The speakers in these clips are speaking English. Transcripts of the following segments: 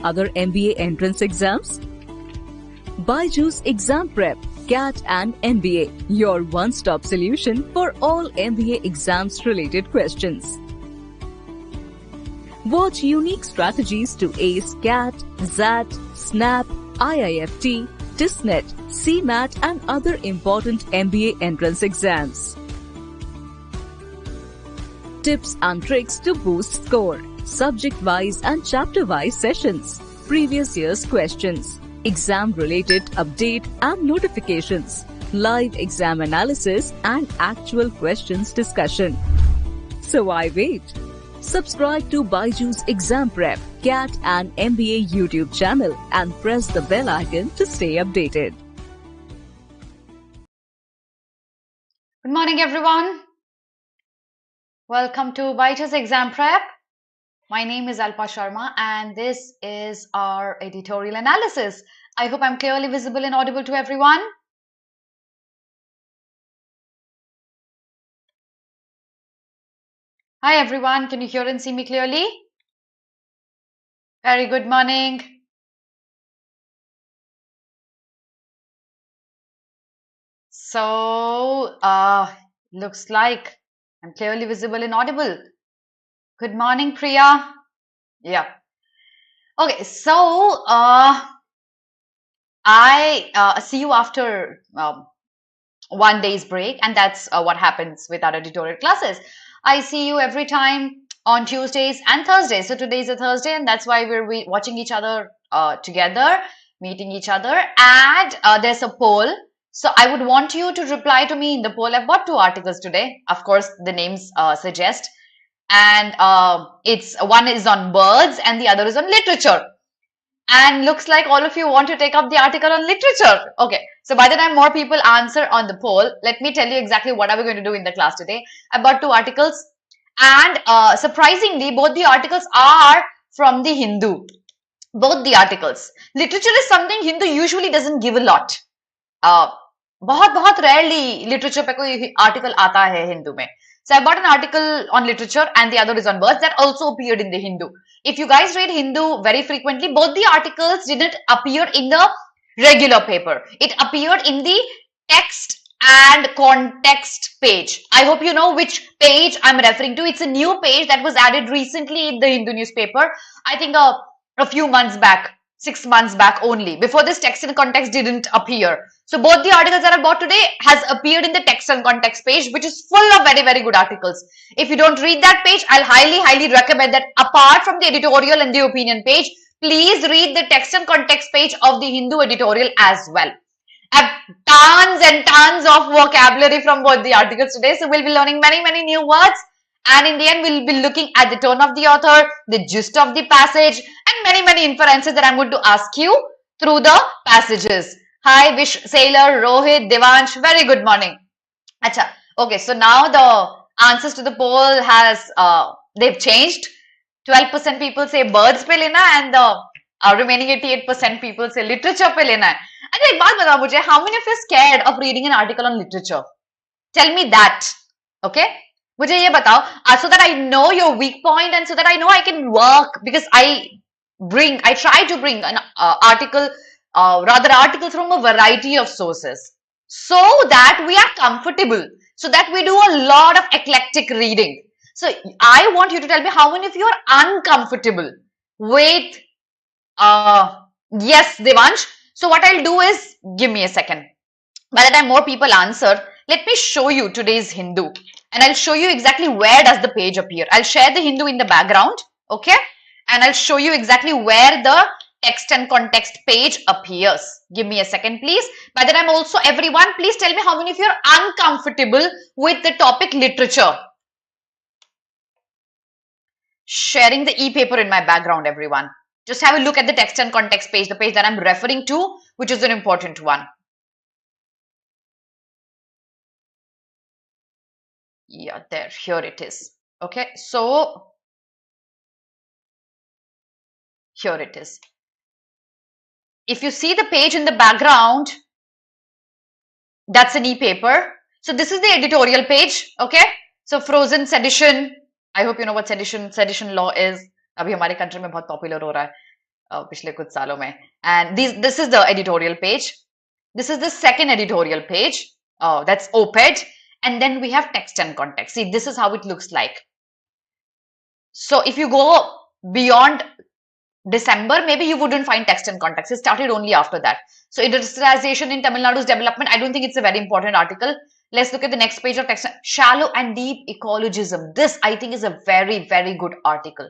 other MBA entrance exams? BYJU'S Exam Prep, CAT and MBA, your one-stop solution for all MBA exams related questions. Watch unique strategies to ace CAT, XAT, SNAP, IIFT, TISNET, CMAT and other important MBA entrance exams. Tips and tricks to boost score, subject-wise and chapter-wise sessions, previous year's questions, exam-related update and notifications, live exam analysis and actual questions discussion. So why wait? Subscribe to BYJU'S Exam Prep, CAT and MBA YouTube channel and press the bell icon to stay updated. Good morning everyone. Welcome to BYJU'S Exam Prep. My name is Alpa Sharma and this is our editorial analysis. I hope I'm clearly visible and audible to everyone. Hi everyone, can you hear and see me clearly? Very good morning. So, looks like I'm clearly visible and audible. Good morning, Priya. Yeah. Okay, so I see you after 1 day's break, and that's what happens with our editorial classes. I see you every time on Tuesdays and Thursdays. So today is a Thursday, and that's why we're watching each other together, meeting each other, and there's a poll. So I would want you to reply to me in the poll. I've got 2 articles today. Of course, the names suggest. And one is on birds and the other is on literature. And looks like all of you want to take up the article on literature. Okay, so by the time more people answer on the poll, let me tell you exactly what are we going to do in the class today. I've got 2 articles and surprisingly, both the articles are from the Hindu. Both the articles. Literature is something Hindu usually doesn't give a lot. बहुत rarely literature पे कोई article आता है Hindu में. So I bought an article on literature and the other is on birds that also appeared in the Hindu. If you guys read Hindu very frequently, both the articles didn't appear in the regular paper. It appeared in the text and context page. I hope you know which page I'm referring to. It's a new page that was added recently in the Hindu newspaper. I think a few months back, 6 months back only. Before this, text and context didn't appear. So both the articles that I bought today has appeared in the text and context page, which is full of very, very good articles. If you don't read that page, I'll highly, highly recommend that apart from the editorial and the opinion page, please read the text and context page of the Hindu editorial as well. I have tons and tons of vocabulary from both the articles today. So we'll be learning many, many new words. And in the end, we'll be looking at the tone of the author, the gist of the passage, and many, many inferences that I'm going to ask you through the passages. Hi, Vish, Sailor, Rohit, Devansh, very good morning. Acha. Okay, so now the answers to the poll has, they've changed. 12% people say birds pe lena and the remaining 88% people say literature pe lena. And ek baat batao mujhe, how many of you are scared of reading an article on literature? Tell me that. Okay? मुझे ये बताओ, so that I know your weak point and so that I know I can work, because I try to bring an articles from a variety of sources so that we are comfortable, so that we do a lot of eclectic reading. So I want you to tell me how many of you are uncomfortable with, yes, Devansh. So what I'll do is, give me a second. By the time more people answer, let me show you today's Hindu. And I'll show you exactly where does the page appear. I'll share the Hindu in the background, okay? And I'll show you exactly where the text and context page appears. Give me a second, please. By the time also, everyone, please tell me how many of you are uncomfortable with the topic literature. Sharing the e-paper in my background, everyone. Just have a look at the text and context page, the page that I'm referring to, which is an important one. Yeah, there, here it is. Okay, so here it is. If you see the page in the background, that's an e-paper. So this is the editorial page. Okay, so frozen sedition. I hope you know what sedition law is. अभी हमारे country में बहुत popular हो रहा है. पिछले कुछ सालों में. And this is the editorial page. This is the second editorial page. That's op-ed. And then we have text and context. See, this is how it looks like. So if you go beyond December, maybe you wouldn't find text and context. It started only after that. So industrialization in Tamil Nadu's development, I don't think it's a very important article. Let's look at the next page of text. Shallow and deep ecologism. This, I think, is a very, very good article.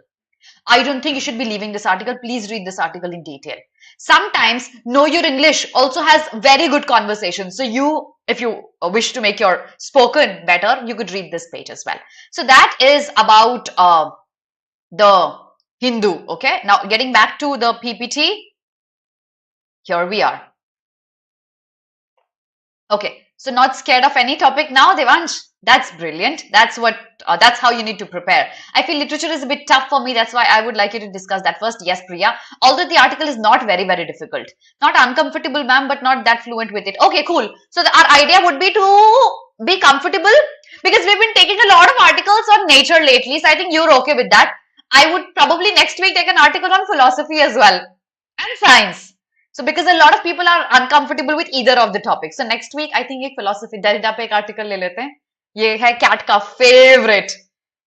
I don't think you should be leaving this article. Please read this article in detail. Sometimes Know Your English also has very good conversations. So you, if you wish to make your spoken better, you could read this page as well. So that is about the Hindu. Okay. Now getting back to the PPT. Here we are. Okay. So not scared of any topic now, Devansh. That's brilliant. That's how you need to prepare. I feel literature is a bit tough for me. That's why I would like you to discuss that first. Yes, Priya. Although the article is not very, very difficult. Not uncomfortable, ma'am, but not that fluent with it. Okay, cool. So our idea would be to be comfortable because we've been taking a lot of articles on nature lately. So I think you're okay with that. I would probably next week take an article on philosophy as well and science. So because a lot of people are uncomfortable with either of the topics. So next week, I think एक philosophy Derrida पे एक article ले लेते हैं. ये है cat का favorite.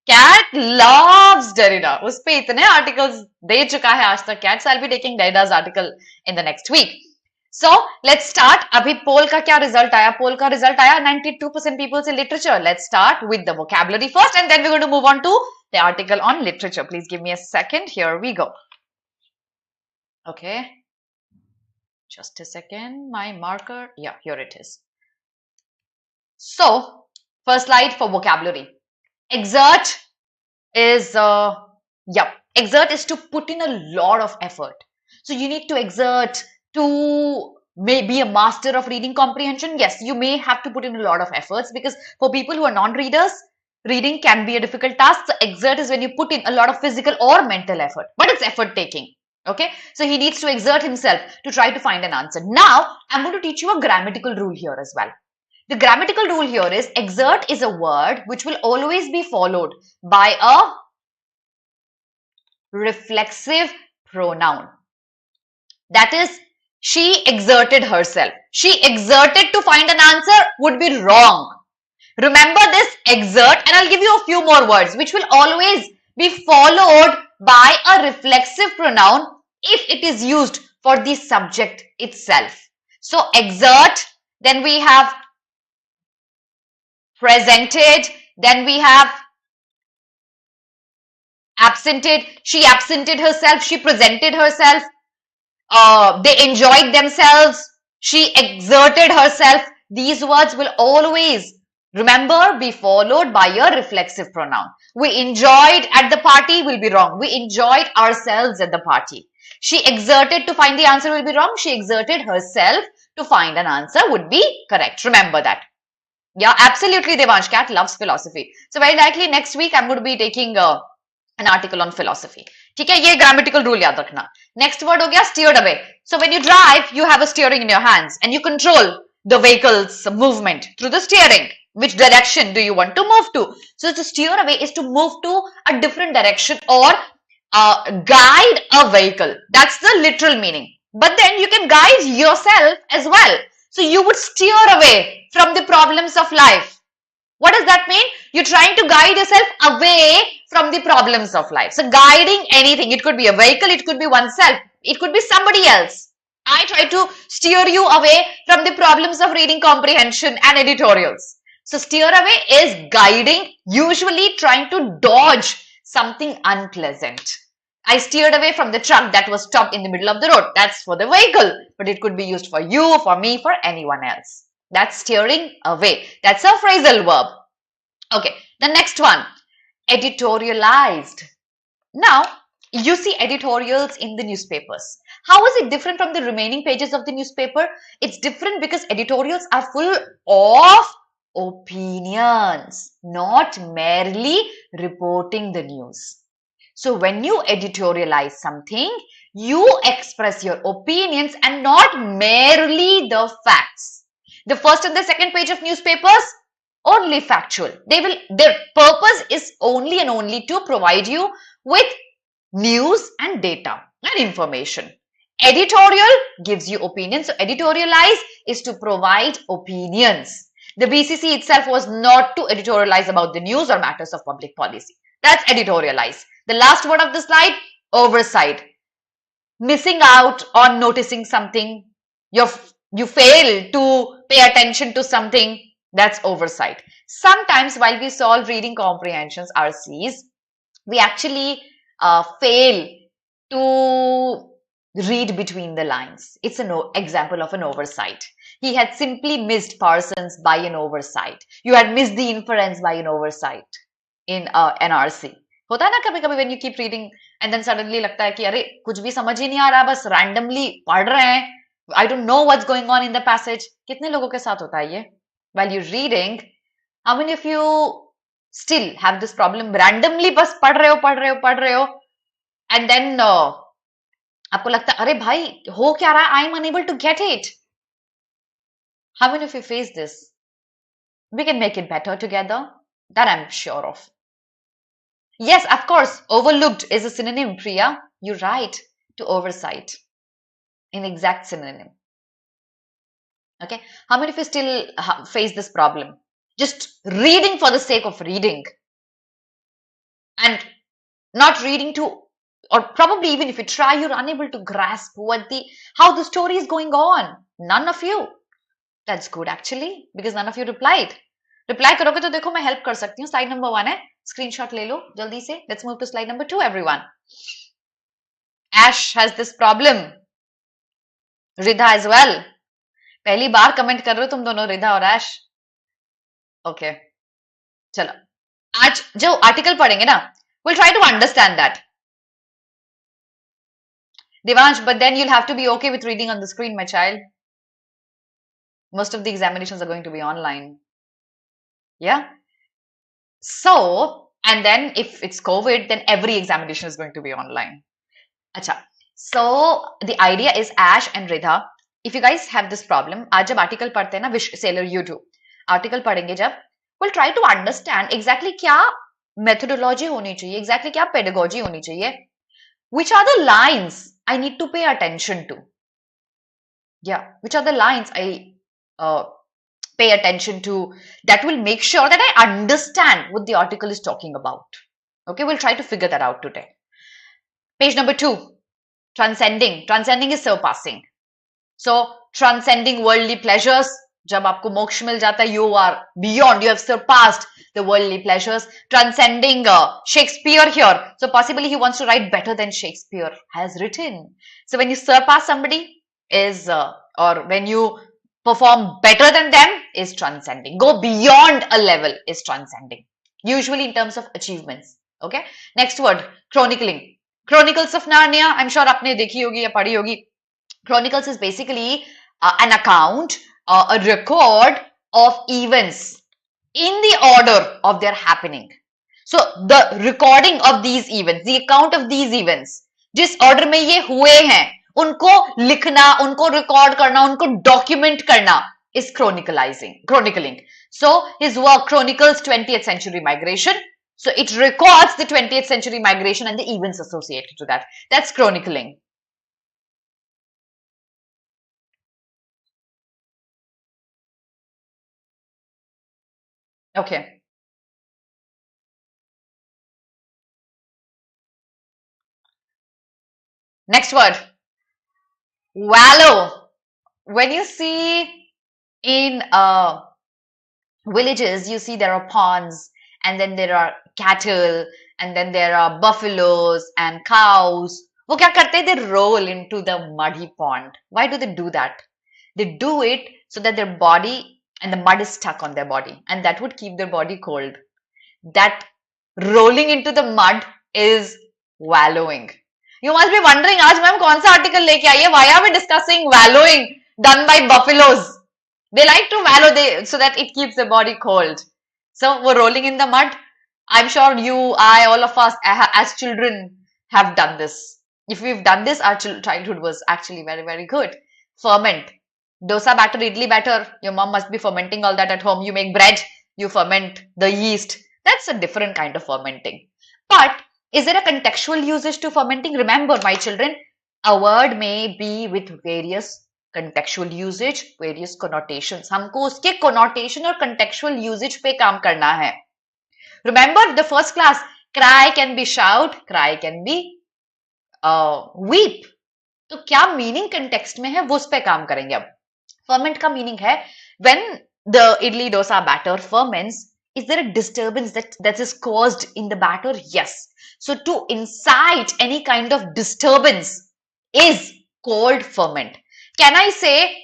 Cat loves Derrida. उस पे इतने articles दे चुका है आज तक cat. So I'll be taking Derrida's article in the next week. So let's start. अभी poll का क्या result आया? Poll का result आया 92% people say literature. Let's start with the vocabulary first and then we're going to move on to the article on literature. Please give me a second. Here we go. Okay. Just a second, my marker. Yeah, here it is. So, first slide for vocabulary. Exert is, exert is to put in a lot of effort. So, you need to exert to be a master of reading comprehension. Yes, you may have to put in a lot of efforts because for people who are non-readers, reading can be a difficult task. So, exert is when you put in a lot of physical or mental effort, but it's effort taking. Okay, so he needs to exert himself to try to find an answer. Now, I'm going to teach you a grammatical rule here as well. The grammatical rule here is exert is a word which will always be followed by a reflexive pronoun. That is, she exerted herself. She exerted to find an answer would be wrong. Remember this exert and I'll give you a few more words which will always be followed by a reflexive pronoun if it is used for the subject itself. So exert, then we have presented, then we have absented. She absented herself, she presented herself, they enjoyed themselves, she exerted herself. These words will always, remember, be followed by a reflexive pronoun. We enjoyed at the party will be wrong. We enjoyed ourselves at the party. She exerted to find the answer will be wrong. She exerted herself to find an answer would be correct. Remember that. Yeah, absolutely, Devansh. Cat loves philosophy. So very likely next week I'm going to be taking an article on philosophy. ठीक है, ये grammatical rule याद रखना. Next word हो गया steered away. So when you drive, you have a steering in your hands and you control the vehicle's movement through the steering. Which direction do you want to move to? So to steer away is to move to a different direction or guide a vehicle. That's the literal meaning. But then you can guide yourself as well. So you would steer away from the problems of life. What does that mean? You're trying to guide yourself away from the problems of life. So guiding anything, it could be a vehicle, it could be oneself, it could be somebody else. I try to steer you away from the problems of reading comprehension and editorials. So steer away is guiding, usually trying to dodge something unpleasant. I steered away from the truck that was stopped in the middle of the road. That's for the vehicle, but it could be used for you, for me, for anyone else. That's steering away. That's a phrasal verb. Okay, the next one, editorialized. Now, you see editorials in the newspapers. How is it different from the remaining pages of the newspaper? It's different because editorials are full of opinions, not merely reporting the news. So when you editorialize something, you express your opinions and not merely the facts. The first and the second page of newspapers, only factual. Their purpose is only and only to provide you with news and data. and information. Editorial gives you opinions. So editorialize is to provide opinions. The BCC itself was not to editorialize about the news or matters of public policy. That's editorialize. The last word of the slide, oversight. Missing out on noticing something. You fail to pay attention to something. That's oversight. Sometimes while we solve reading comprehensions, RCs, we actually fail to read between the lines. It's an example of an oversight. He had simply missed Parsons by an oversight. You had missed the inference by an oversight in NRC. होता है ना कभी कभी when you keep reading and then suddenly लगता है कि अरे कुछ भी समझ ही नहीं आ रहा, बस randomly पढ़ रहे हैं. I don't know what's going on in the passage. कितने लोगों के साथ होता है ये? While you're reading, how many of you still have this problem? Randomly बस पढ़ रहे हो and then आपको लगता है अरे भाई हो क्या रहा है? I am unable to get it. How many of you face this? We can make it better together. That I'm sure of. Yes, of course, overlooked is a synonym, Priya. You're right, to oversight. An exact synonym. Okay. How many of you still face this problem? Just reading for the sake of reading. And not reading to, or probably even if you try, you're unable to grasp how the story is going on. None of you. That's good actually, because none of you replied. Reply करोगे तो देखो मैं help कर सकती हूँ. Slide number 1 है. Screenshot ले लो जल्दी से. Let's move to slide number 2, everyone. Ash has this problem. Ridha as well. पहली बार comment कर रहे हो तुम दोनों, Ridha और Ash. Okay. चलो. आज जो article पढ़ेंगे ना, we'll try to understand that. Devansh, but then you'll have to be okay with reading on the screen, my child. Most of the examinations are going to be online. Yeah. So, and then if it's COVID, then every examination is going to be online. Acha. So, the idea is Ash and Ridha, if you guys have this problem, आज जब article पढ़ते हैं ना, which sailor you do, article पढ़ेंगे जब, we'll try to understand exactly क्या methodology होनी चाहिए, exactly क्या pedagogy होनी चाहिए, which are the lines I need to pay attention to. Yeah, which are the lines I pay attention to that will make sure that I understand what the article is talking about. Okay, we'll try to figure that out today. Page number 2, transcending. Transcending is surpassing. So, transcending worldly pleasures. जब आपको मोक्ष मिल जाता है, you are beyond, you have surpassed the worldly pleasures. Transcending Shakespeare here. So, possibly he wants to write better than Shakespeare has written. So, when you surpass somebody is, or when you perform better than them is transcending. Go beyond a level is transcending. Usually in terms of achievements. Okay. Next word, chronicling. Chronicles of Narnia. I'm sure आपने देखी होगी या पढ़ी होगी. Chronicles is basically an account, a record of events in the order of their happening. So the recording of these events, the account of these events, जिस order में ये हुए हैं, उनको लिखना, उनको record करना, उनको document करना is chronicling. So his work chronicles 20th century migration. So it records the 20th century migration and the events associated to that. That's chronicling. Okay. Next word. Wallow. When you see in villages, you see there are ponds, and then there are cattle, and then there are buffaloes and cows. वो क्या करते हैं? They roll into the muddy pond. Why do they do that? They do it so that their body and the mud is stuck on their body, and that would keep their body cold. That rolling into the mud is wallowing. You must be wondering, आज ma'am कौन सा article लेके आई है? Why are we discussing wallowing done by buffaloes? They like to wallow so that it keeps the body cold. So we're rolling in the mud. I'm sure you, I, all of us as children have done this. If we've done this, our childhood was actually very, very good. Ferment. Dosa batter, idli batter. Your mom must be fermenting all that at home. You make bread, you ferment the yeast. That's a different kind of fermenting. But is there a contextual usage to fermenting? Remember, my children, A word may be with various contextual usage, various connotations. हमको उसके connotation और contextual usage पे काम करना है. Remember the first class, cry can be shout, cry can be weep. तो क्या meaning context में है वो उस पे काम करेंगे अब. फर्मेंट का मीनिंग है when the idli dosa batter ferments, is there a disturbance that is caused in the batter? Yes. So to incite any kind of disturbance is called ferment. Can I say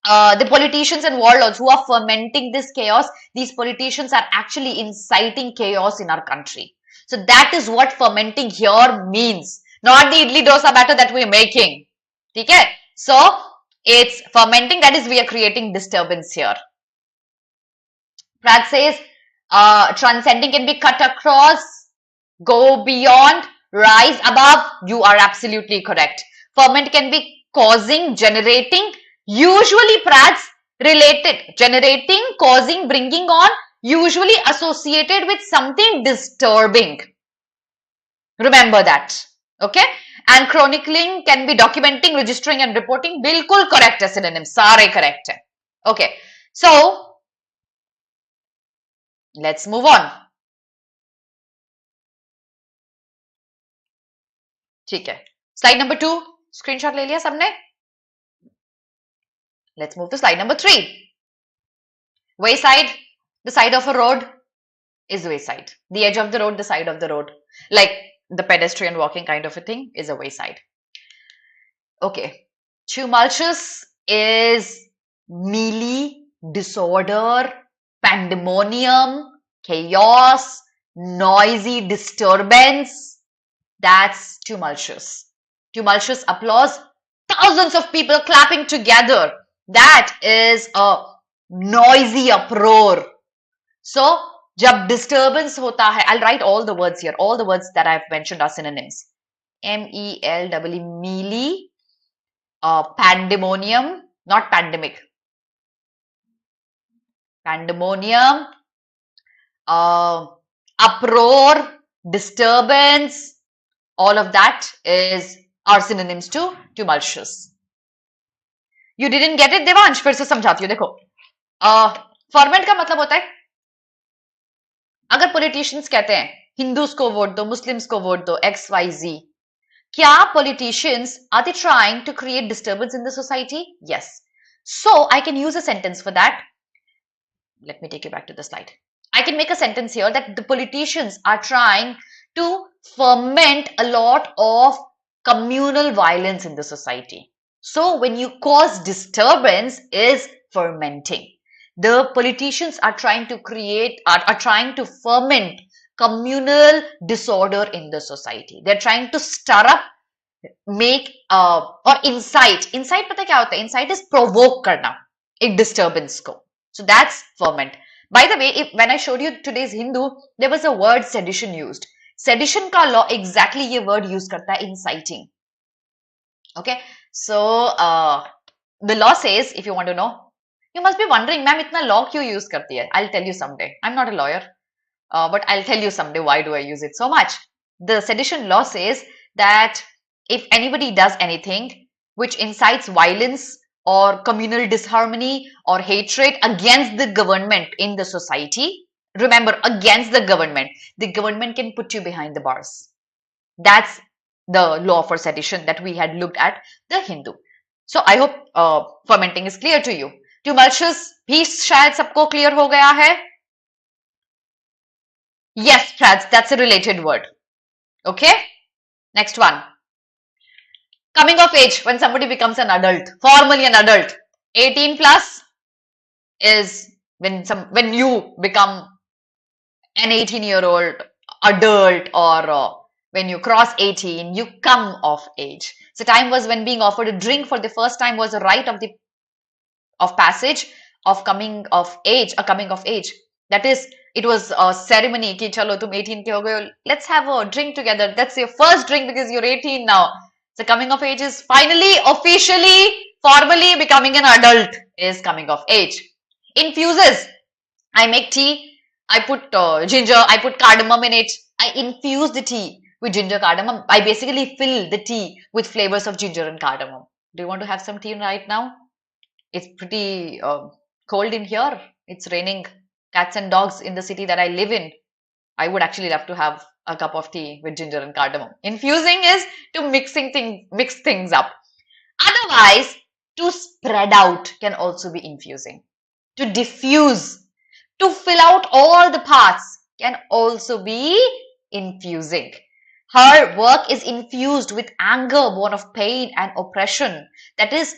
the politicians and warlords who are fermenting this chaos, these politicians are actually inciting chaos in our country. So that is what fermenting here means, not the idli dosa batter that we are making. Okay? So it's fermenting, that is we are creating disturbance here. Pratt says transcending can be cut across, go beyond, rise above. You are absolutely correct. Ferment can be causing, generating, usually Pratt's related, generating, causing, bringing on, usually associated with something disturbing. Remember that. Okay? And chronicling can be documenting, registering and reporting. Bilkul correct hai synonyms. Sare correct hai. Okay. So, let's move on. ठीक है. Slide number 2. Screenshot ले लिया सबने? Let's move to slide number 3. Wayside. The side of a road is wayside. The edge of the road, the side of the road. Like the pedestrian walking kind of a thing is a wayside. Okay. Tumultuous is melee, disorder, pandemonium, chaos, noisy disturbance. That's tumultuous. Tumultuous applause. Thousands of people clapping together. That is a noisy uproar. So, जब disturbance होता है, I'll write all the words here. All the words that I've mentioned are synonyms. M-E-L-E, melee, pandemonium, not pandemic. Pandemonium, uproar, disturbance, all of that are synonyms to tumultuous. You didn't get it, Devansh? फिर से समझाती हूँ. देखो, format का मतलब होता है अगर पॉलिटिशियंस कहते हैं हिंदूज को वोट दो, मुस्लिम्स को वोट दो, XYZ, क्या politicians are they trying to create disturbance in the society? Yes. So I can use a sentence for that. Let me take you back to the slide. I can make a sentence here that the politicians are trying to ferment a lot of communal violence in the society. So when you cause disturbance is fermenting. The politicians are trying to create, are trying to ferment communal disorder in the society. They're trying to stir up, make or incite. Incite पता क्या होता है? Incite is provoke करना एक disturbance को. So that's ferment. By the way, when I showed you today's Hindu, there was a word sedition used. Sedition का law exactly ये word use करता है inciting. Okay, so the law says, if you want to know, you must be wondering, ma'am, इतना law क्यों use करती है? I'll tell you someday. I'm not a lawyer, but I'll tell you someday why do I use it so much. The sedition law says that if anybody does anything which incites violence or communal disharmony or hatred against the government in the society, remember, against the government can put you behind the bars. That's the law for sedition that we had looked at the Hindu. So I hope fermenting is clear to you. Tumultuous भी शायद सबको clear हो गया है. Yes, Prads, that's a related word. Okay, next one. Coming of age, when somebody becomes an adult, formally an adult. 18 plus is when you become an 18-year-old adult, or when you cross 18, you come of age. So time was when being offered a drink for the first time was a rite of passage of coming of age, a coming of age. That is, it was a ceremony ki chalo tum 18 ke ho gaye, let's have a drink together. That's your first drink because you're 18 now. So coming of age is finally, officially, formally becoming an adult is coming of age. Infuses. I make tea. I put ginger. I put cardamom in it. I infuse the tea. with ginger cardamom. I basically fill the tea with flavors of ginger and cardamom. Do you want to have some tea right now? It's pretty cold in here. It's raining cats and dogs in the city that I live in. I would actually love to have a cup of tea with ginger and cardamom. Infusing is to mix things up. Otherwise, to spread out can also be infusing. To diffuse, to fill out all the parts can also be infusing. Her work is infused with anger born of pain and oppression. That is,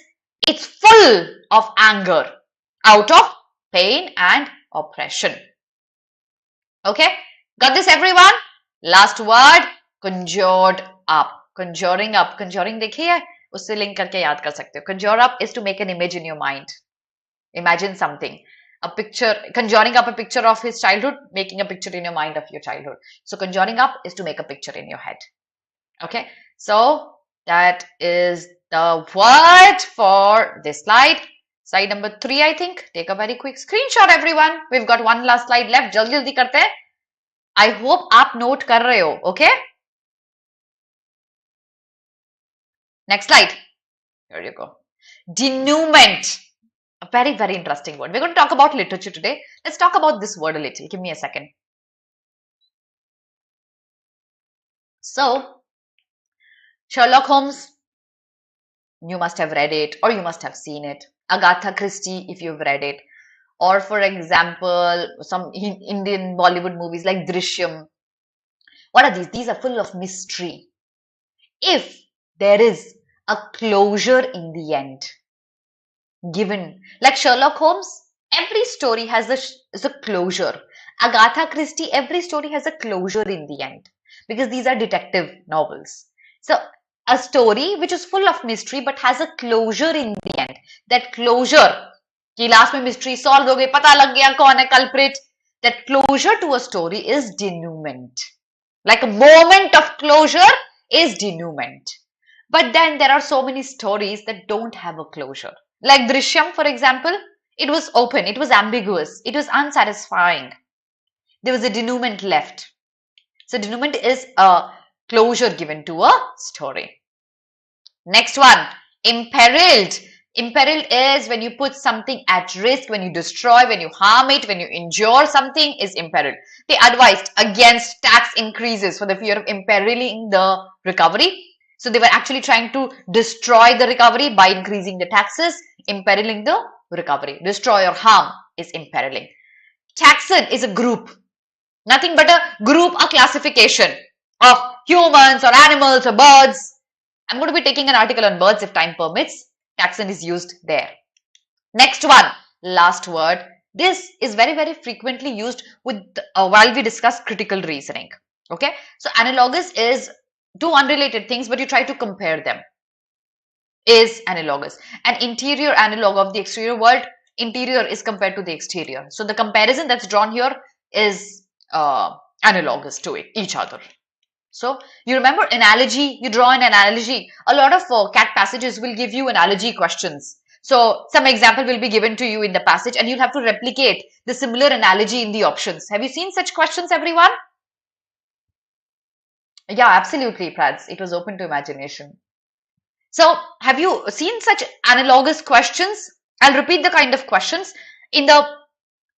it's full of anger out of pain and oppression. Okay, got this everyone? Last word, conjured up. Conjuring up. Conjuring देखिए, उससे link करके याद कर सकते हो. Conjure up is to make an image in your mind. Imagine something. A picture, conjuring up a picture of his childhood, making a picture in your mind of your childhood. So conjuring up is to make a picture in your head. Okay, so that is the word for this slide. Slide number 3, I think. Take a very quick screenshot, everyone. We've got one last slide left. Jaldi jaldi karte hain. I hope aap note kar rahe ho. Okay. Next slide. Here you go. Denouement. A very, very interesting word. We're going to talk about literature today. Let's talk about this word a little. Give me a second. So, Sherlock Holmes, you must have read it or you must have seen it. Agatha Christie, if you've read it. Or for example, some Indian Bollywood movies like Drishyam. What are these? These are full of mystery. If there is a closure in the end, given, like Sherlock Holmes, every story has a closure. Agatha Christie, every story has a closure in the end because these are detective novels. So a story which is full of mystery but has a closure in the end. That closure, कि last में mystery solve हो गई, पता लग गया कौन है culprit. That closure to a story is denouement. Like a moment of closure is denouement. But then there are so many stories that don't have a closure. Like Drishyam, for example, it was open, it was ambiguous, it was unsatisfying. There was a denouement left. So denouement is a closure given to a story. Next one, imperiled. Imperiled is when you put something at risk, when you destroy, when you harm it, when you injure something is imperiled. They advised against tax increases for the fear of imperiling the recovery. So they were actually trying to destroy the recovery by increasing the taxes, imperiling the recovery. Destroy or harm is imperiling. Taxon is a group. Nothing but a group, a classification of humans or animals or birds. I'm going to be taking an article on birds if time permits. Taxon is used there. Next one, last word. This is very, very frequently used with while we discuss critical reasoning. Okay, so analogous is two unrelated things, but you try to compare them. Is analogous. An interior analog of the exterior world. Interior is compared to the exterior. So the comparison that's drawn here is analogous to each other. So you remember analogy, you draw an analogy. A lot of CAT passages will give you analogy questions. So some example will be given to you in the passage and you'll have to replicate the similar analogy in the options. Have you seen such questions, everyone? Yeah, absolutely, Prads. It was open to imagination. So have you seen such analogous questions? I'll repeat the kind of questions. In the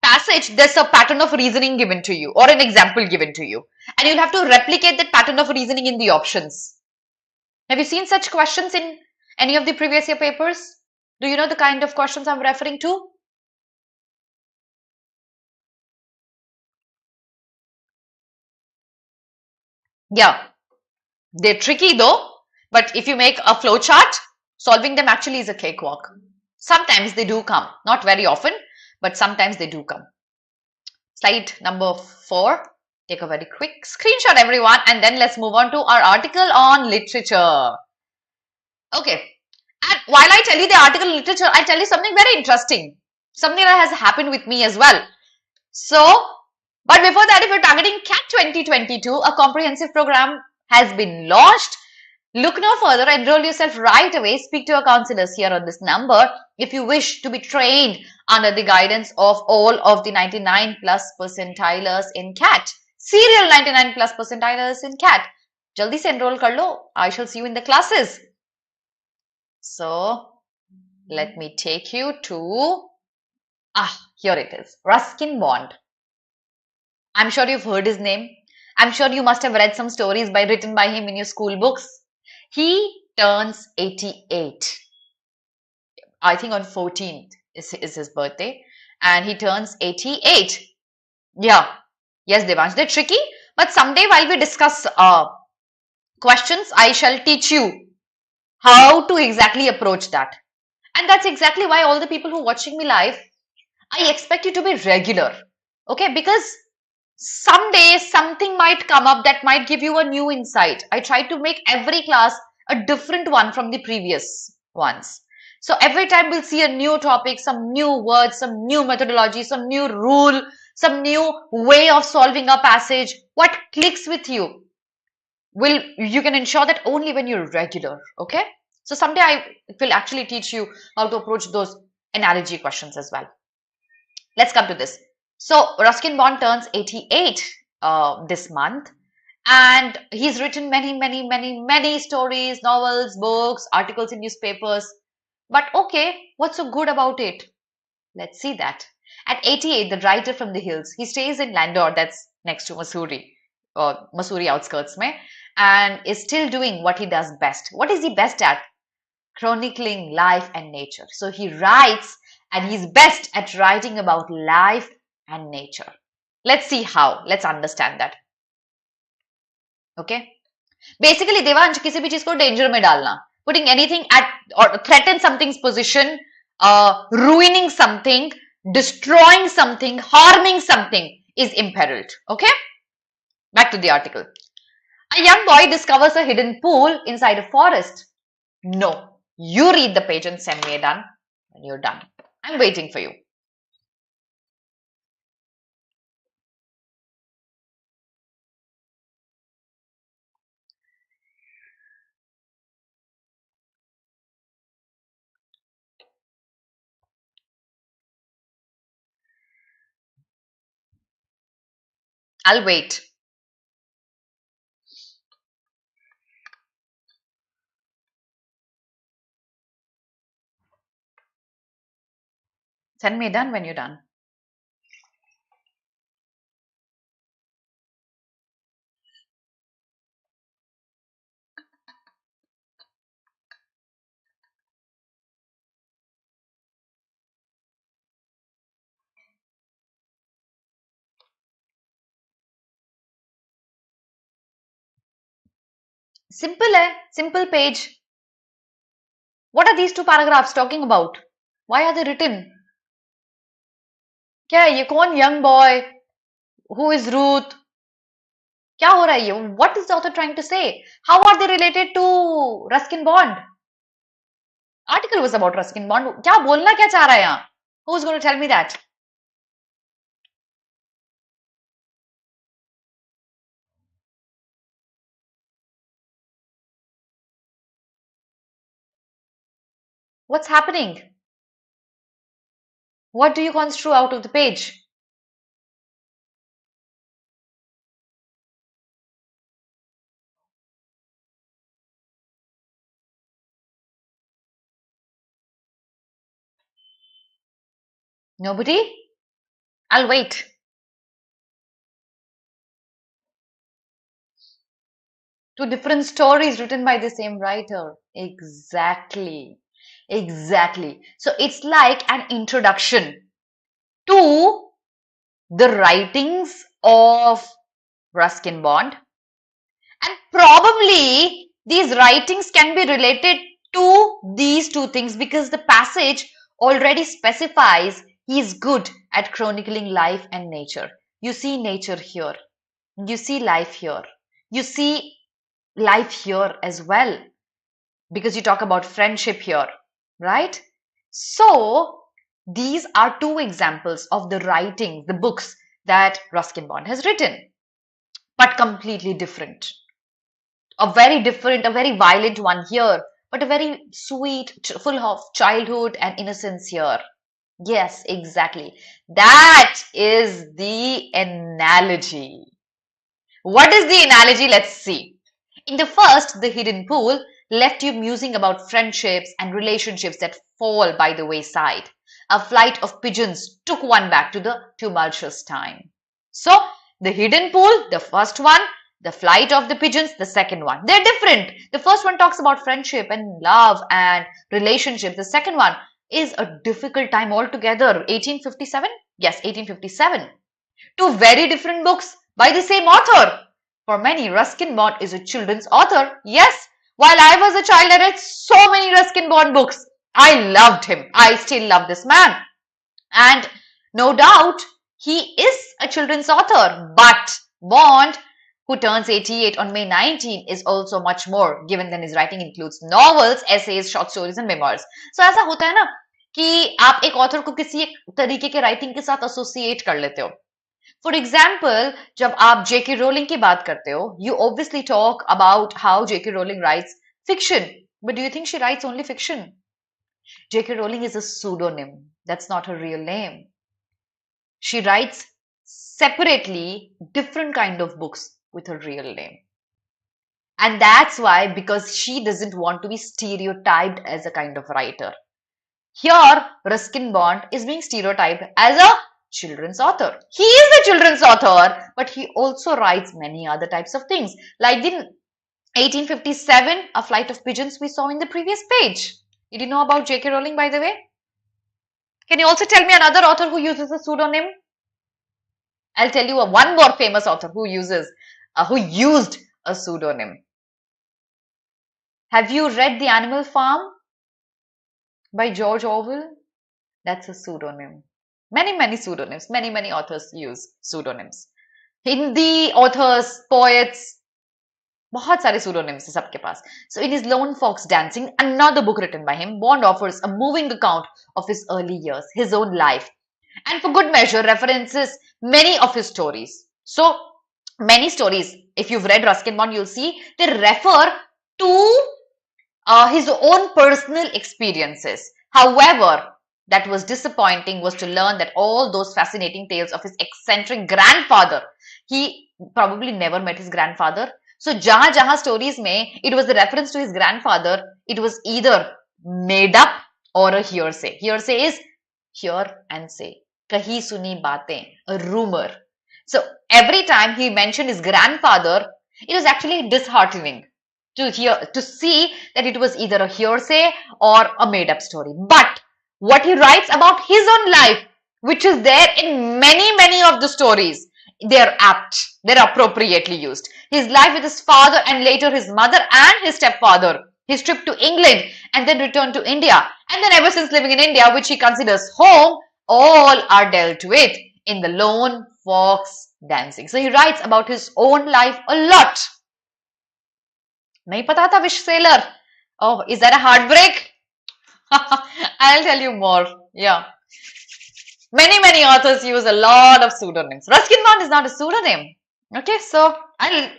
passage, there's a pattern of reasoning given to you or an example given to you. And you'll have to replicate that pattern of reasoning in the options. Have you seen such questions in any of the previous year papers? Do you know the kind of questions I'm referring to? Yeah, they're tricky though, but if you make a flow chart, solving them actually is a cakewalk. Sometimes they do come, not very often, but sometimes they do come. Slide number 4. Take a very quick screenshot, everyone, and then let's move on to our article on literature. Okay, and while I tell you the article on literature, I'll tell you something very interesting. Something that has happened with me as well. So, but before that, if you're targeting CAT 2022, a comprehensive program has been launched. Look no further, enroll yourself right away. Speak to your counselors here on this number if you wish to be trained under the guidance of all of the 99+ percentilers in CAT. Serial 99+ percentilers in CAT. jaldi se enroll kar lo. I shall see you in the classes. So let me take you to, here it is, Ruskin Bond. I'm sure you've heard his name. I'm sure you must have read some stories written by him in your school books. He turns 88. I think on 14th is his birthday, and he turns 88. Yeah. Yes, Devansh, they're tricky, but someday while we discuss questions, I shall teach you how to exactly approach that. And that's exactly why all the people who are watching me live, I expect you to be regular. Okay, because someday something might come up that might give you a new insight. I try to make every class a different one from the previous ones. So every time we'll see a new topic, some new words, some new methodology, some new rule, some new way of solving a passage. What clicks with you? You can ensure that only when you're regular. Okay. So someday I will actually teach you how to approach those analogy questions as well. Let's come to this. So Ruskin Bond turns 88 this month, and he's written many stories, novels, books, articles in newspapers. But okay, what's so good about it? Let's see that. At 88, the writer from the hills, he stays in Landor, that's next to Mussoorie, Mussoorie outskirts mein, and is still doing what he does best. What is he best at? Chronicling life and nature. So he writes, and he's best at writing about life and nature. Let's see how. Let's understand that. Okay. Basically, Devansh, किसी भी चीज को danger में डालना, putting anything at or threaten something's position, ruining something, destroying something, harming something is imperiled. Okay. Back to the article. A young boy discovers a hidden pool inside a forest. No, you read the page and send me a done when you're done. I'm waiting for you. I'll wait. Send me a done when you're done. Simple hai, simple page. What are these two paragraphs talking about? Why are they written? क्या है ये? कौन young boy? Who is Ruth? क्या हो रहा है ये? What is the author trying to say? How are they related to Ruskin Bond? Article was about Ruskin Bond. क्या बोलना क्या चाह रहा है यहाँ? Who's going to tell me that? What's happening? What do you construe out of the page? Nobody? I'll wait. Two different stories written by the same writer. Exactly. Exactly. So it's like an introduction to the writings of Ruskin Bond. And probably these writings can be related to these two things because the passage already specifies he is good at chronicling life and nature. You see nature here. You see life here. You see life here as well because you talk about friendship here, right? So these are two examples of the writing, the books that Ruskin Bond has written, but completely different. A very different, a very violent one here, but a very sweet, full of childhood and innocence here. Yes, exactly. That is the analogy. What is the analogy? Let's see. In the first, The Hidden Pool left you musing about friendships and relationships that fall by the wayside. A flight of pigeons took one back to the tumultuous time. So, The Hidden Pool, the first one, The Flight of the Pigeons, the second one. They're different. The first one talks about friendship and love and relationships. The second one is a difficult time altogether. 1857? Yes, 1857. Two very different books by the same author. For many, Ruskin Bond is a children's author. Yes, while I was a child, I read so many Ruskin Bond books. I loved him. I still love this man. And no doubt, he is a children's author. But Bond, who turns 88 on May 19, is also much more, given that his writing includes novels, essays, short stories and memoirs. So ऐसा होता है ना कि आप एक author को किसी एक तरीके के राइटिंग के साथ एसोसिएट कर लेते हो. For example, जब आप J.K. Rowling की बात करते हो, you obviously talk about how J.K. Rowling writes fiction. But do you think she writes only fiction? J.K. Rowling is a pseudonym. That's not her real name. She writes separately different kind of books with her real name. And that's why, because she doesn't want to be stereotyped as a kind of writer. Here, Ruskin Bond is being stereotyped as a children's author. He is a children's author, but he also writes many other types of things. Like in 1857, A Flight of Pigeons we saw in the previous page. Did you know about J.K. Rowling, by the way? Can you also tell me another author who uses a pseudonym? I'll tell you one more famous author who used a pseudonym. Have you read The Animal Farm by George Orwell? That's a pseudonym. Many pseudonyms. Many authors use pseudonyms. Hindi authors, poets, बहुत सारे pseudonyms है सबके पास. So in his Lone Fox Dancing, another book written by him, Bond offers a moving account of his early years, his own life, and for good measure references many of his stories. So many stories, if you've read Ruskin Bond, you'll see they refer to his own personal experiences. However, that was disappointing was to learn that all those fascinating tales of his eccentric grandfather, he probably never met his grandfather. So jahan stories mein, it was the reference to his grandfather, it was either made up or a hearsay. Hearsay is hear and say. Kahi suni baatein, a rumor. So every time he mentioned his grandfather, it was actually disheartening to see that it was either a hearsay or a made up story. But what he writes about his own life, which is there in many of the stories, they're apt, they're appropriately used. His life with his father and later his mother and his stepfather, his trip to England and then return to India, and then ever since living in India, which he considers home, all are dealt with in the Lone Fox Dancing. So he writes about his own life a lot. Nahi pata tha Wish Sailor? Oh, is that a heartbreak? I'll tell you more. Yeah. Many authors use a lot of pseudonyms. Ruskin Bond is not a pseudonym. Okay, so I'll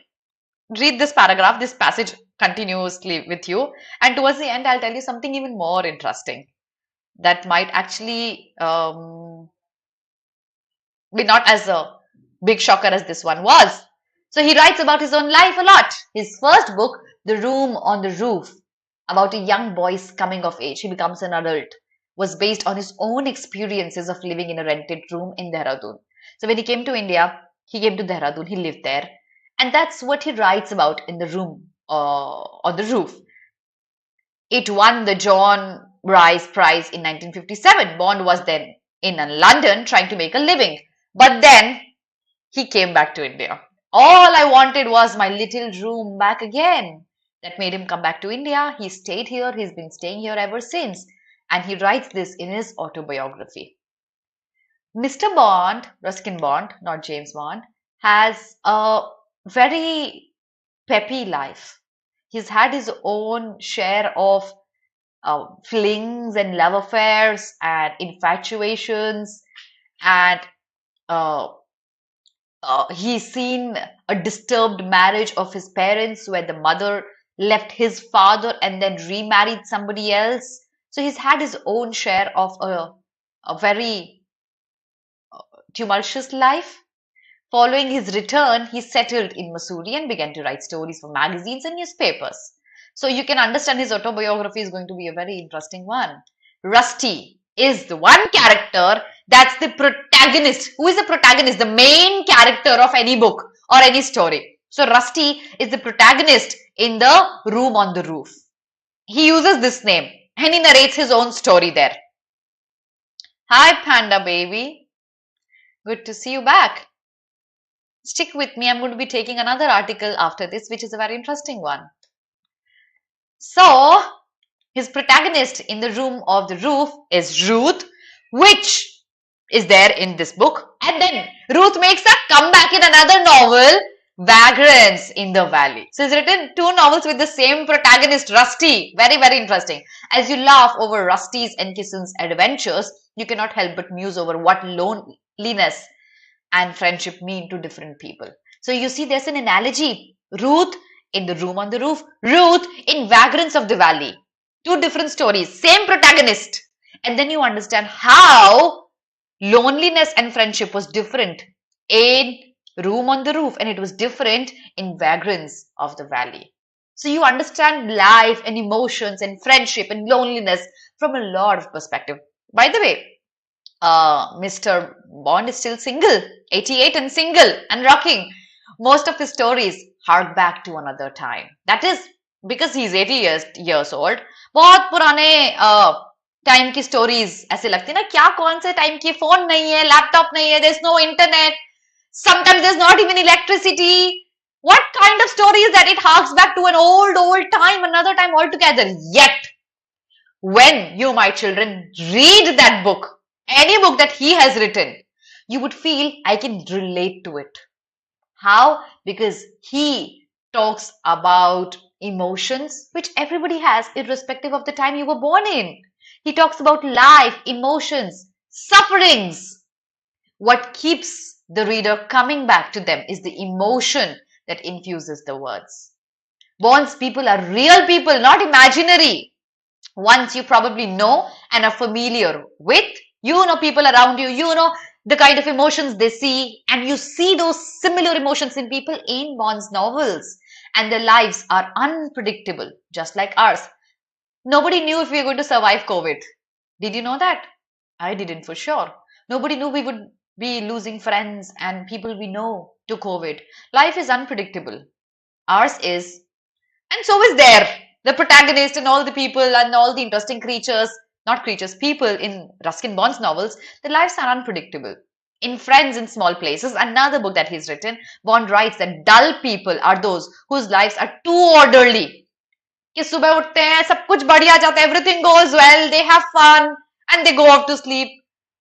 read this paragraph, this passage continuously with you. And towards the end, I'll tell you something even more interesting that might actually be not as a big shocker as this one was. So he writes about his own life a lot. His first book, The Room on the Roof, about a young boy's coming of age, he becomes an adult, was based on his own experiences of living in a rented room in Dehradun. So when he came to India, he came to Dehradun, he lived there. And that's what he writes about in The Room on the Roof. It won the John Bryce Prize in 1957. Bond was then in London trying to make a living. But then he came back to India. All I wanted was my little room back again. That made him come back to India. He stayed here. He's been staying here ever since. And he writes this in his autobiography. Mr. Bond, Ruskin Bond, not James Bond, has a very peppy life. He's had his own share of flings and love affairs and infatuations, and he's seen a disturbed marriage of his parents where the mother left his father and then remarried somebody else. So he's had his own share of a very tumultuous life. Following his return, he settled in Missouri and began to write stories for magazines and newspapers. So you can understand his autobiography is going to be a very interesting one. Rusty is the one character that's the protagonist. Who is the protagonist? The main character of any book or any story. So Rusty is the protagonist in the room on the roof. He uses this name and he narrates his own story there. Hi, Panda baby. Good to see you back. Stick with me. I'm going to be taking another article after this, which is a very interesting one. So, his protagonist in the room of the roof is Ruth, which is there in this book. And then Ruth makes a comeback in another novel, Vagrants in the Valley. So, he's written two novels with the same protagonist, Rusty. Very, very interesting. As you laugh over Rusty's and Kissen's adventures, you cannot help but muse over what loneliness and friendship mean to different people. So, you see, there's an analogy. Ruth in the room on the roof, Ruth in Vagrants of the Valley. Two different stories, same protagonist. And then you understand how loneliness and friendship was different in Room on the Roof and it was different in Vagrants of the Valley. So you understand life and emotions and friendship and loneliness from a lot of perspective. By the way, Mr. Bond is still single, 88 and single and rocking. Most of his stories hark back to another time. That is because he's 80 years old. बहुत पुराने time की stories ऐसे लगती है ना, क्या कौन से टाइम की, फोन नहीं है, लैपटॉप नहीं है, there's no internet, sometimes there's not even electricity. What kind of story is that? It harks back to an old time, another time altogether. Yet, when you, my children, read that book, any book that he has written, you would feel I can relate to it. How? Because he talks about emotions, which everybody has, irrespective of the time you were born in. He talks about life, emotions, sufferings. What keeps the reader coming back to them is the emotion that infuses the words. Bond's people are real people, not imaginary. Ones you probably know and are familiar with. You know people around you, you know the kind of emotions they see, and you see those similar emotions in people in Bond's novels. And their lives are unpredictable, just like ours. Nobody knew if we were going to survive COVID. Did you know that? I didn't for sure. Nobody knew we would be losing friends and people we know to COVID. Life is unpredictable. Ours is. And so is there. The protagonist and all the people and all the interesting creatures, not creatures, people in Ruskin Bond's novels, their lives are unpredictable. In Friends in Small Places, another book that he's written, Bond writes that dull people are those whose lives are too orderly. कि सुबह उठते हैं, सब कुछ बढ़िया जाता है, everything goes well, they have fun, and they go off to sleep.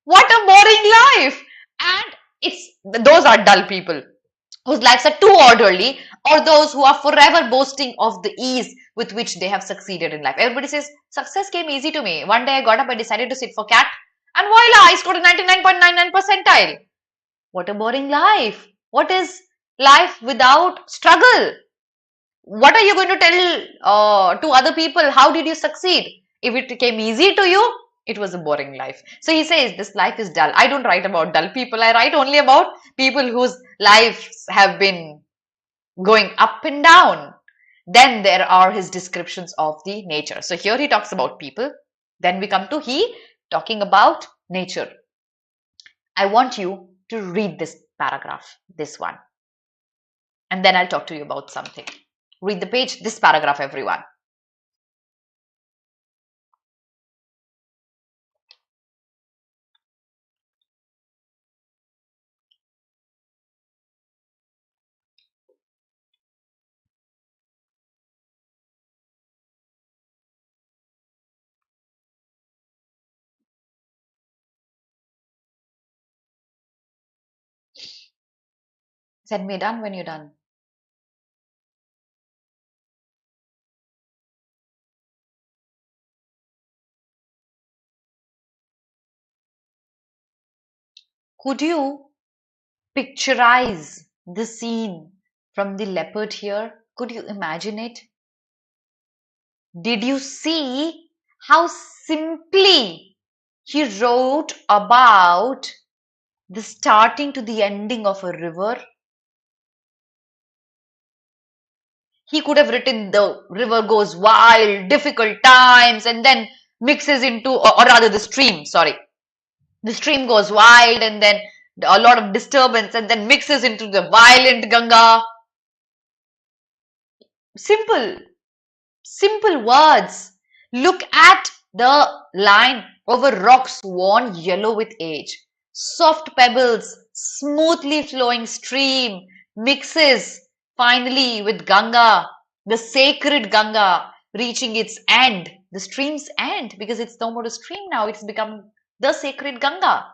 What a boring life! And those are dull people whose lives are too orderly, or those who are forever boasting of the ease with which they have succeeded in life. Everybody says, success came easy to me. One day I got up and decided to sit for cat. And voila, I scored a 99.99 percentile. What a boring life. What is life without struggle? What are you going to tell to other people? How did you succeed? If it came easy to you, it was a boring life. So he says, this life is dull. I don't write about dull people. I write only about people whose lives have been going up and down. Then there are his descriptions of the nature. So here he talks about people. Then we come to he talking about nature. I want you to read this paragraph, this one. And then I'll talk to you about something. Read the page, this paragraph, everyone. Send me done when you're done. Could you picturize the scene from the leopard here? Could you imagine it? Did you see how simply he wrote about the starting to the ending of a river. He could have written the river goes wild, difficult times, and then mixes into, or rather the stream, sorry. The stream goes wild and then a lot of disturbance and then mixes into the violent Ganga. Simple, simple words. Look at the line over rocks worn yellow with age. Soft pebbles, smoothly flowing stream, mixes finally with Ganga, the sacred Ganga, reaching its end, the stream's end, because it's no more a stream now, it's become the sacred Ganga.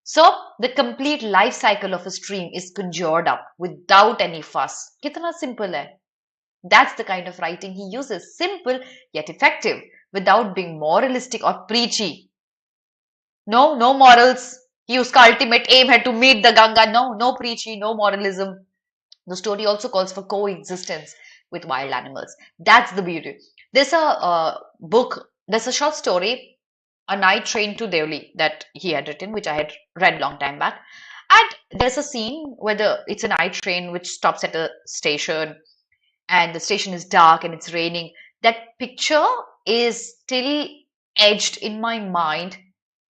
So the complete life cycle of a stream is conjured up without any fuss. Kitna simple hai? That's the kind of writing he uses. Simple yet effective without being moralistic or preachy. No morals. Uska ultimate aim had to meet the Ganga. No preachy, no moralism. The story also calls for coexistence with wild animals. That's the beauty. There's a book, there's a short story, A Night Train to Delhi, that he had written, which I had read long time back. And there's a scene where it's a night train which stops at a station and the station is dark and it's raining. That picture is still etched in my mind.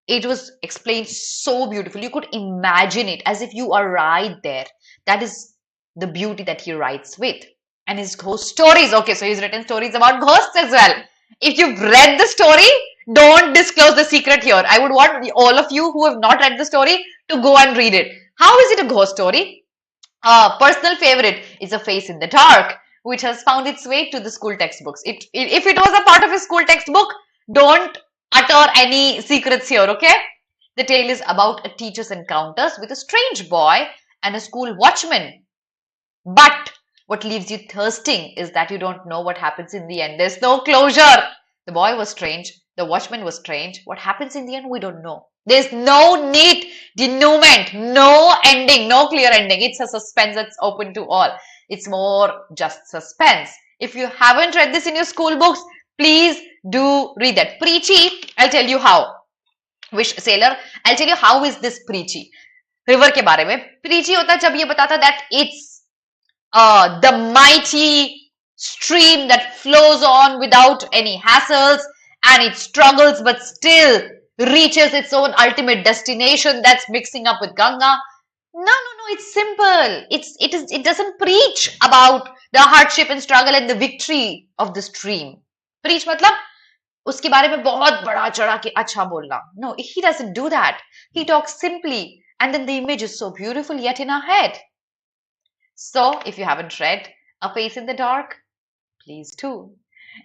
It was explained so beautifully. You could imagine it as if you are right there. That is the beauty that he writes with. And his ghost stories. Okay, so he's written stories about ghosts as well. If you've read the story, don't disclose the secret here. I would want all of you who have not read the story to go and read it. How is it a ghost story? Personal favorite is A Face in the Dark, which has found its way to the school textbooks. If it was a part of a school textbook, don't utter any secrets here, okay? The tale is about a teacher's encounters with a strange boy and a school watchman. But what leaves you thirsting is that you don't know what happens in the end. There's no closure. The boy was strange. The watchman was strange. What happens in the end, we don't know. There's no neat denouement, no ending, no clear ending. It's a suspense that's open to all. It's more just suspense. If you haven't read this in your school books, please do read that. Preachy, I'll tell you how. Wish Sailor, I'll tell you how is this preachy. River के बारे में preachy होता जब ये बताता that it's the mighty stream that flows on without any hassles and it struggles but still reaches its own ultimate destination that's mixing up with Ganga. No, it's simple. It doesn't preach about the hardship and struggle and the victory of the stream. Preach मतलब उसके बारे में बहुत बड़ा चढ़ा के अच्छा बोलना. No, he doesn't do that. He talks simply and then the image is so beautiful yet in our head. So, if you haven't read A Face in the Dark, please do.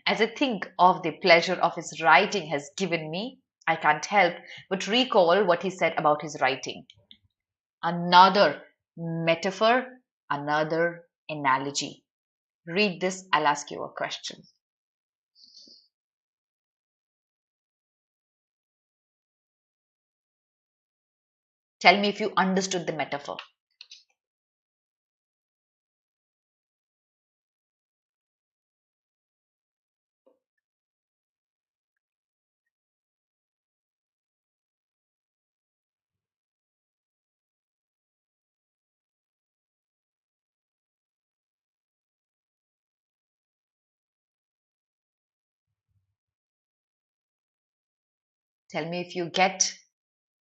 As I think of the pleasure of his writing has given me, I can't help but recall what he said about his writing. Another metaphor, another analogy. Read this, I'll ask you a question. Tell me if you understood the metaphor. Tell me if you get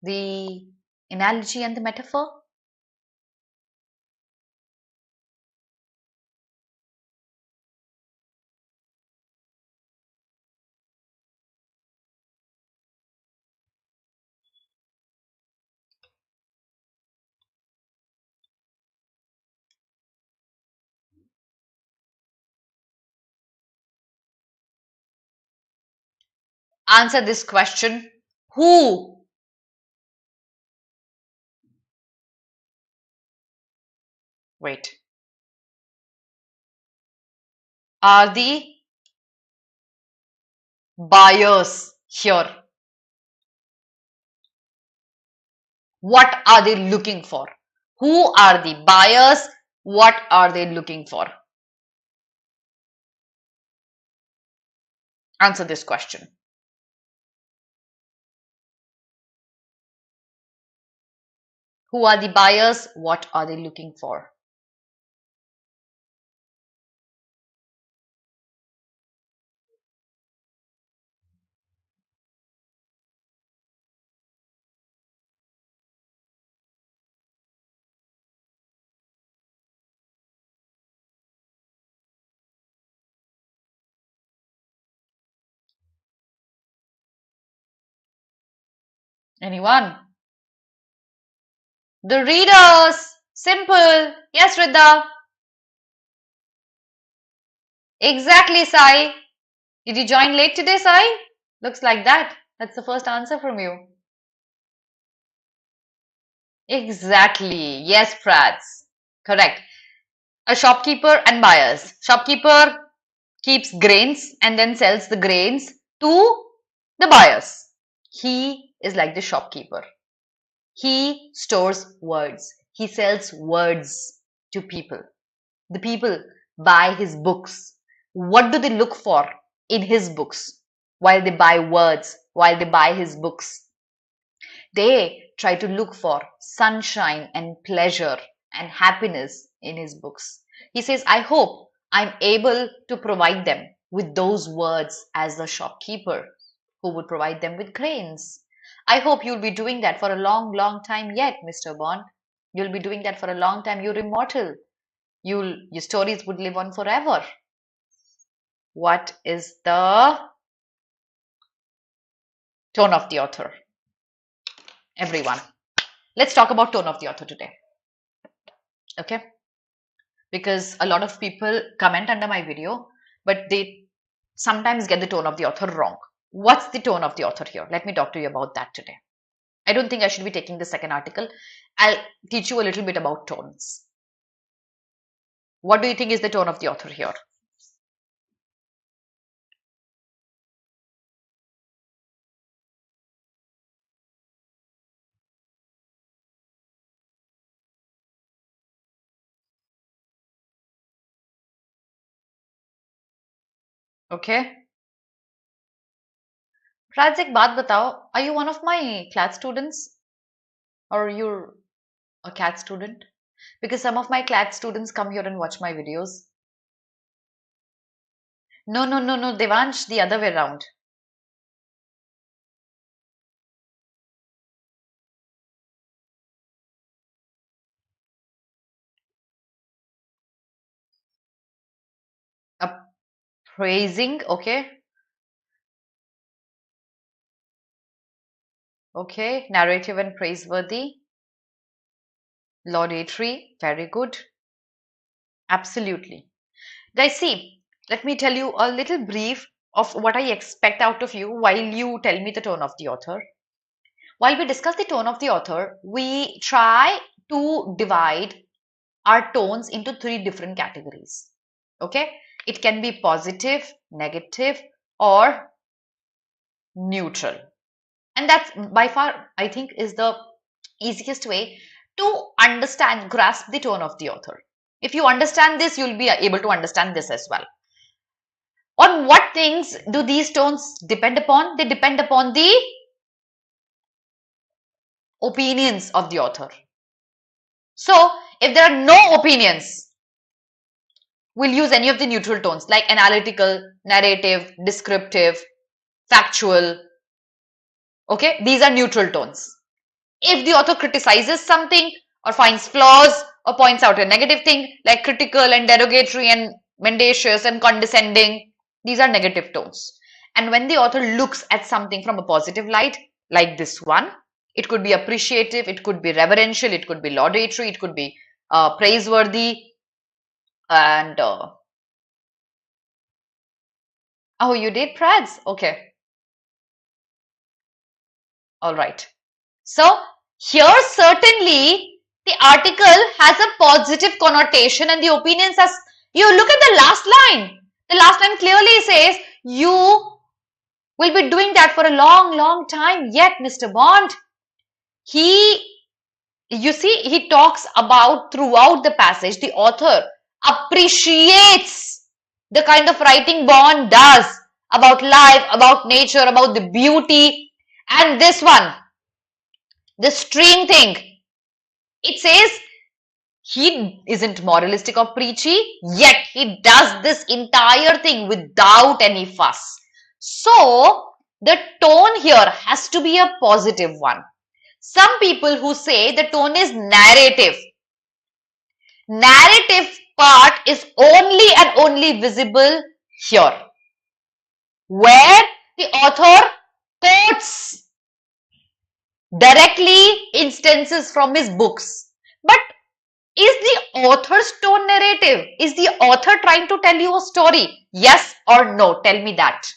the analogy and the metaphor. Answer this question. Who? Wait. Are the buyers here? What are they looking for? Who are the buyers? What are they looking for? Answer this question. Who are the buyers? What are they looking for? Anyone? The readers. Simple. Yes, Riddha. Exactly, Sai. Did you join late today, Sai? Looks like that. That's the first answer from you. Exactly. Yes, Prats. Correct. A shopkeeper and buyers. Shopkeeper keeps grains and then sells the grains to the buyers. He is like the shopkeeper. He stores words. He sells words to people. The people buy his books. What do they look for in his books while they buy words, while they buy his books? They try to look for sunshine and pleasure and happiness in his books. He says, I hope I'm able to provide them with those words as the shopkeeper who would provide them with grains. I hope you'll be doing that for a long, long time yet, Mr. Bond. You'll be doing that for a long time. You're immortal. Your stories would live on forever. What is the tone of the author? Everyone, let's talk about tone of the author today. Okay? Because a lot of people comment under my video, but they sometimes get the tone of the author wrong. What's the tone of the author here? Let me talk to you about that today. I don't think I should be taking the second article. I'll teach you a little bit about tones. What do you think is the tone of the author here? Okay. Raj, एक बात बताओ, are you one of my CLAT students? Or you're a CAT student? Because some of my CLAT students come here and watch my videos. No, Devansh, the other way around. Praising, okay. Okay, narrative and praiseworthy. Laudatory, very good. Absolutely. Guys, see, let me tell you a little brief of what I expect out of you while you tell me the tone of the author. While we discuss the tone of the author, we try to divide our tones into 3 different categories. Okay, it can be positive, negative, or neutral. And that's by far, I think, is the easiest way to understand, grasp the tone of the author. If you understand this, you'll be able to understand this as well. On what things do these tones depend upon? They depend upon the opinions of the author. So, if there are no opinions, we'll use any of the neutral tones like analytical, narrative, descriptive, factual. Okay, these are neutral tones. If the author criticizes something or finds flaws or points out a negative thing like critical and derogatory and mendacious and condescending, these are negative tones. And when the author looks at something from a positive light, like this one, it could be appreciative, it could be reverential, it could be laudatory, it could be praiseworthy, and oh, you did, Prads? Okay. All right. So here certainly the article has a positive connotation and the opinions as you look at the last line. The last line clearly says you will be doing that for a long, long time yet, Mr. Bond. You see, he talks about throughout the passage, the author appreciates the kind of writing Bond does about life, about nature, about the beauty. And this one, the stream thing, It says he isn't moralistic or preachy, yet he does this entire thing without any fuss. So the tone here has to be a positive one. Some people who say the tone is narrative. Narrative part is only and only visible here, where the author quotes directly instances from his books. But is the author's tone narrative? Is the author trying to tell you a story? Yes or no? Tell me that.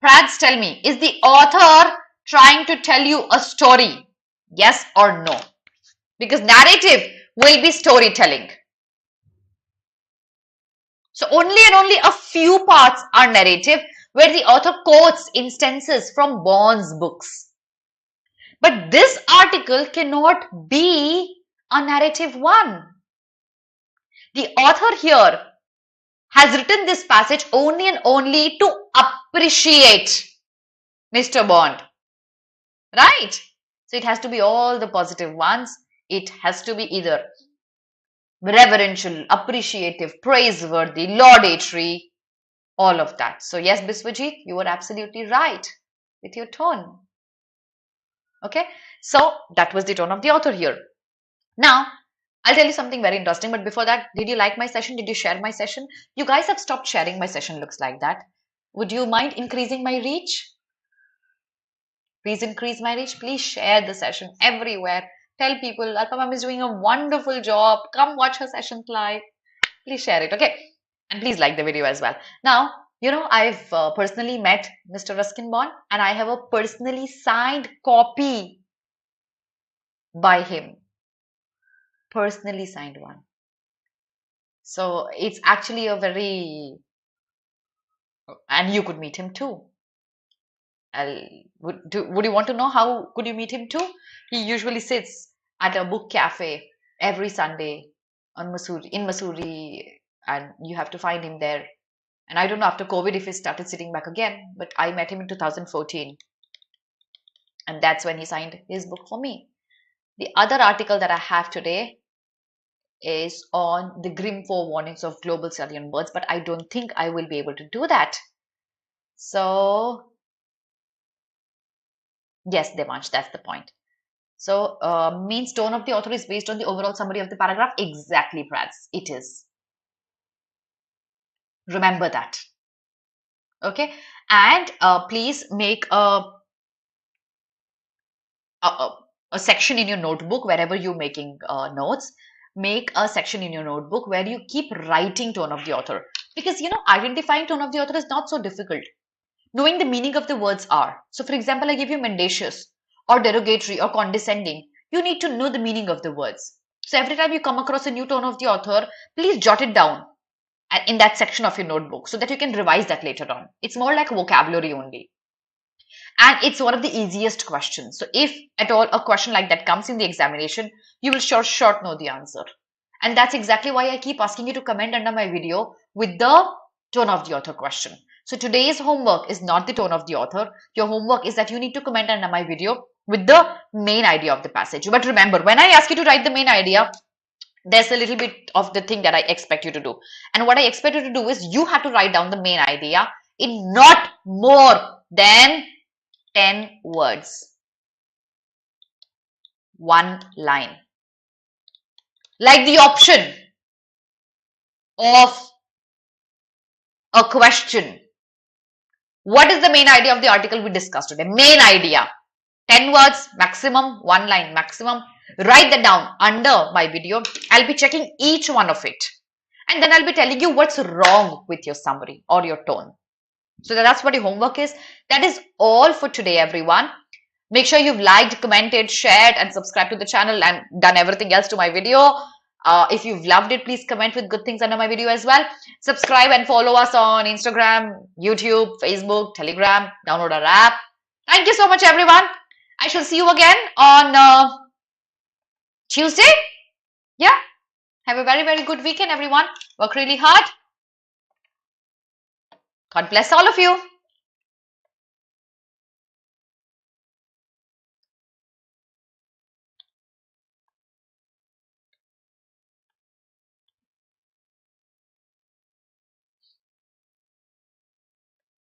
Prads, tell me, is the author trying to tell you a story? Yes or no? Because narrative will be storytelling. So only and only a few parts are narrative, where the author quotes instances from Bond's books. But this article cannot be a narrative one. The author here has written this passage only and only to appreciate Mr. Bond. Right? So it has to be all the positive ones. It has to be either reverential, appreciative, praiseworthy, laudatory, all of that. So yes, Biswajit, you were absolutely right with your tone. Okay, so that was the tone of the author here. Now, I'll tell you something very interesting, but before that, did you like my session? Did you share my session? You guys have stopped sharing my session, looks like that. Would you mind increasing my reach? Please increase my reach. Please share the session everywhere. Tell people, Alpa ma'am is doing a wonderful job. Come watch her sessions live. Please share it, okay? And please like the video as well. Now, you know, I've personally met Mr. Ruskin Bond, and I have a personally signed copy by him. Personally signed one. So it's actually a very, and you could meet him too. Would you want to know how could you meet him too? He usually sits at a book cafe every Sunday in Missouri, and you have to find him there. And I don't know after COVID if he started sitting back again, but I met him in 2014. And that's when he signed his book for me. The other article that I have today is on the grim forewarnings of global study on birds, but I don't think I will be able to do that. So, yes, Devansh, that's the point. So, means tone of the author is based on the overall summary of the paragraph. Exactly, Prads, it is. Remember that. Okay, and please make a section in your notebook wherever you're making notes. Make a section in your notebook where you keep writing tone of the author, because you know identifying tone of the author is not so difficult. Knowing the meaning of the words are. So, for example, I give you mendacious or derogatory or condescending. You need to know the meaning of the words. So, every time you come across a new tone of the author, please jot it down in that section of your notebook so that you can revise that later on. It's more like vocabulary only. And it's one of the easiest questions. So if at all a question like that comes in the examination, you will sure know the answer. And that's exactly why I keep asking you to comment under my video with the tone of the author question. So today's homework is not the tone of the author. Your homework is that you need to comment under my video with the main idea of the passage. But remember, when I ask you to write the main idea, there's a little bit of the thing that I expect you to do. And what I expect you to do is you have to write down the main idea in not more than 10 words. One line. Like the option of a question. What is the main idea of the article we discussed today? Main idea. 10 words maximum, one line maximum. Write that down under my video. I'll be checking each one of it. And then I'll be telling you what's wrong with your summary or your tone. So that's what your homework is. That is all for today, everyone. Make sure you've liked, commented, shared, and subscribed to the channel and done everything else to my video. If you've loved it, please comment with good things under my video as well. Subscribe and follow us on Instagram, YouTube, Facebook, Telegram. Download our app. Thank you so much, everyone. I shall see you again on Tuesday. Yeah. Have a very, very good weekend, everyone. Work really hard. God bless all of you.